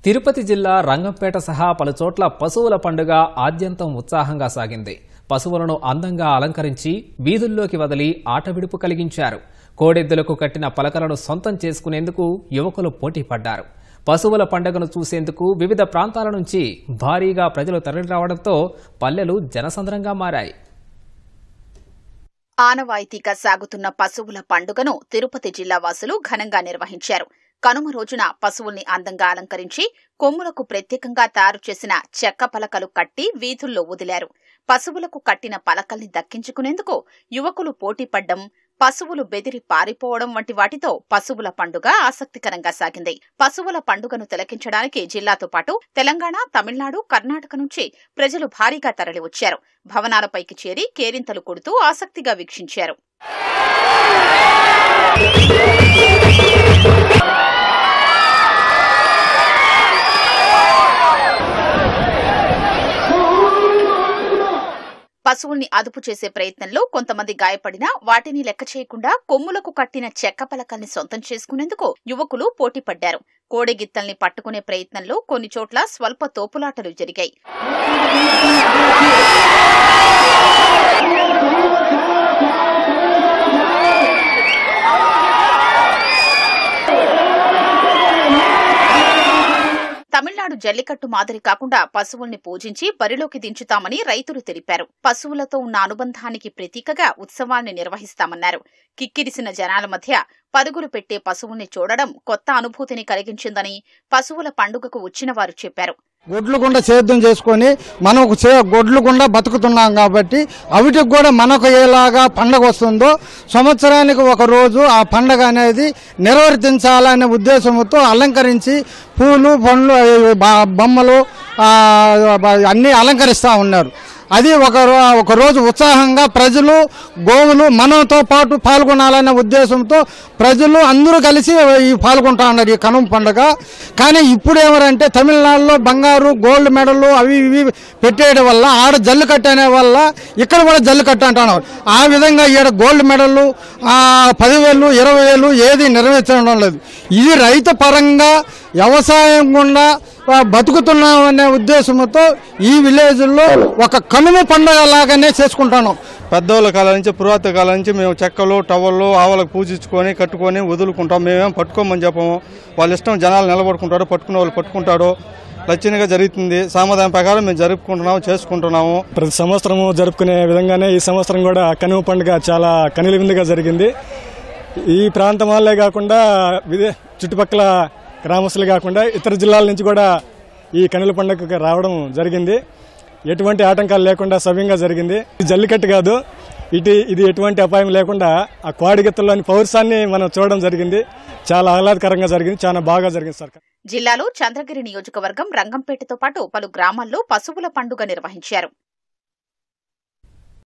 తిరుపతి జిల్లా రంగంపేట సహా పలుచోట్ల పశువుల పండుగ ఆద్యంతం ఉత్సాహంగా సాగింది. పశువులను అందంగా అలంకరించి వీధుల్లోకి వదిలి ఆటవిడుపు కలిగించారు. కోడెద్దులకు కట్టిన పలకలను సొంతం చేసుకునేందుకు యువకులు పోటీ పడ్డారు. పశువుల పండుగను చూసేందుకు వివిధ ప్రాంతాల నుంచి భారీగా ప్రజలు తరలిరావడంతో పల్లెలు జనసంద్రంగా మారాయి. ఆనవాయితీగా సాగుతున్న పశువుల పండుగను తిరుపతి జిల్లా వాసులు ఘనంగా నిర్వహించారు. కనుమ రోజున పశువుల్ని అందంగా అలంకరించి కొమ్ములకు ప్రత్యేకంగా తయారు చేసిన చెక్క పలకలు కట్టి వీధుల్లో వదిలారు. పశువులకు కట్టిన పలకల్ని దక్కించుకునేందుకు యువకులు పోటీపడ్డం, పశువులు బెదిరి పారిపోవడం వంటి వాటితో పశువుల పండుగ ఆసక్తికరంగా సాగింది. పశువుల పండుగను తిలకించడానికి జిల్లాతో పాటు తెలంగాణ, తమిళనాడు, కర్ణాటక నుంచి ప్రజలు భారీగా తరలివచ్చారు. భవనాలపైకి చేరి కేరింతలు కొడుతూ ఆసక్తిగా వీక్షించారు. పశువుల్ని అదుపు చేసే ప్రయత్నంలో కొంతమంది గాయపడినా వాటిని లెక్క చేయకుండా కొమ్ములకు కట్టిన చెక్క పలకల్ని సొంతం చేసుకునేందుకు యువకులు పోటీపడ్డారు. కోడెగిత్తల్ని పట్టుకునే ప్రయత్నంలో కొన్ని చోట్ల స్వల్ప తోపులాటలు జరిగాయి. తమిళనాడు జల్లికట్టు మాదిరి కాకుండా పశువుల్ని పూజించి బరిలోకి దించుతామని రైతులు తెలిపారు. పశువులతో ఉన్న అనుబంధానికి ప్రతీకగా ఉత్సవాన్ని నిర్వహిస్తామన్నారు. కిక్కిరిసిన జనాల మధ్య పరుగులు పెట్టే పశువుల్ని చూడడం కొత్త అనుభూతిని కలిగించిందని పశువుల పండుగకు వచ్చిన వారు చెప్పారు. గొడ్లు గుండా సేద్యం చేసుకొని మనం గొడ్లు గుండా బతుకుతున్నాం కాబట్టి అవిటికి కూడా మనకు ఎలాగా పండగ వస్తుందో సంవత్సరానికి ఒక రోజు ఆ పండగ అనేది నిర్వర్తించాలనే ఉద్దేశంతో అలంకరించి పూలు, పండ్లు, బొమ్మలు అన్నీ అలంకరిస్తూ ఉన్నారు. అది ఒక రోజు ఉత్సాహంగా ప్రజలు, గోవులు మనతో పాటు పాల్గొనాలనే ఉద్దేశంతో ప్రజలు అందరూ కలిసి పాల్గొంటా ఉన్నారు ఈ కనుమ పండుగ. కానీ ఇప్పుడు ఏమరంటే తమిళనాడులో బంగారు, గోల్డ్ మెడల్ అవి ఇవి పెట్టేయడం వల్ల ఆడ జల్లికట్టు అనే వల్ల ఇక్కడ కూడా జల్లికట్టు అంటున్నారు. ఆ విధంగా ఈడ గోల్డ్ మెడల్ 10,000, 20,000 ఏది నిర్వహించడం లేదు. ఇది రైతు పరంగా వ్యవసాయం గుండా బతుకుతున్నామనే ఉద్దేశంతో ఈ విలేజ్లో ఒక కనుమ పండుగ లాగానే చేసుకుంటాను. పెద్దవాళ్ళ కాలం నుంచి, పురాతన కాలం నుంచి మేము చెక్కలు, టవళ్ళు ఆవులకు పూజించుకొని కట్టుకొని వదులుకుంటాం. మేమేం పట్టుకోమని చెప్పము. వాళ్ళ ఇష్టం, జనాలు నిలబడుకుంటారు, పట్టుకునే వాళ్ళు పట్టుకుంటారు. లక్షణంగా జరుగుతుంది. సాంప్రదాయం ప్రకారం మేము జరుపుకుంటున్నాము, చేసుకుంటున్నాము. ప్రతి సంవత్సరము జరుపుకునే విధంగానే ఈ సంవత్సరం కూడా కనుమ పండుగ చాలా కనుల విందుగా జరిగింది. ఈ ప్రాంతం వాళ్ళే కాకుండా చుట్టుపక్కల గ్రామస్తులు కాకుండా ఇతర జిల్లాల నుంచి కూడా ఈ కనుల పండుగకు రావడం జరిగింది. ఎటువంటి ఆటంకాలు లేకుండా సవ్యంగా జరిగింది. జల్లికట్టు కాదు, ఇది ఎటువంటి అపాయం లేకుండా ఆ కోడిగెత్తల్లోని పౌరుషాన్ని మనం చూడడం జరిగింది. చాలా ఆహ్లాదకరంగా జరిగింది, చాలా బాగా జరిగింది సార్. జిల్లాలో చంద్రగిరి నియోజకవర్గం రంగంపేటతో పాటు పలు గ్రామాల్లో పశువుల పండుగ నిర్వహించారు.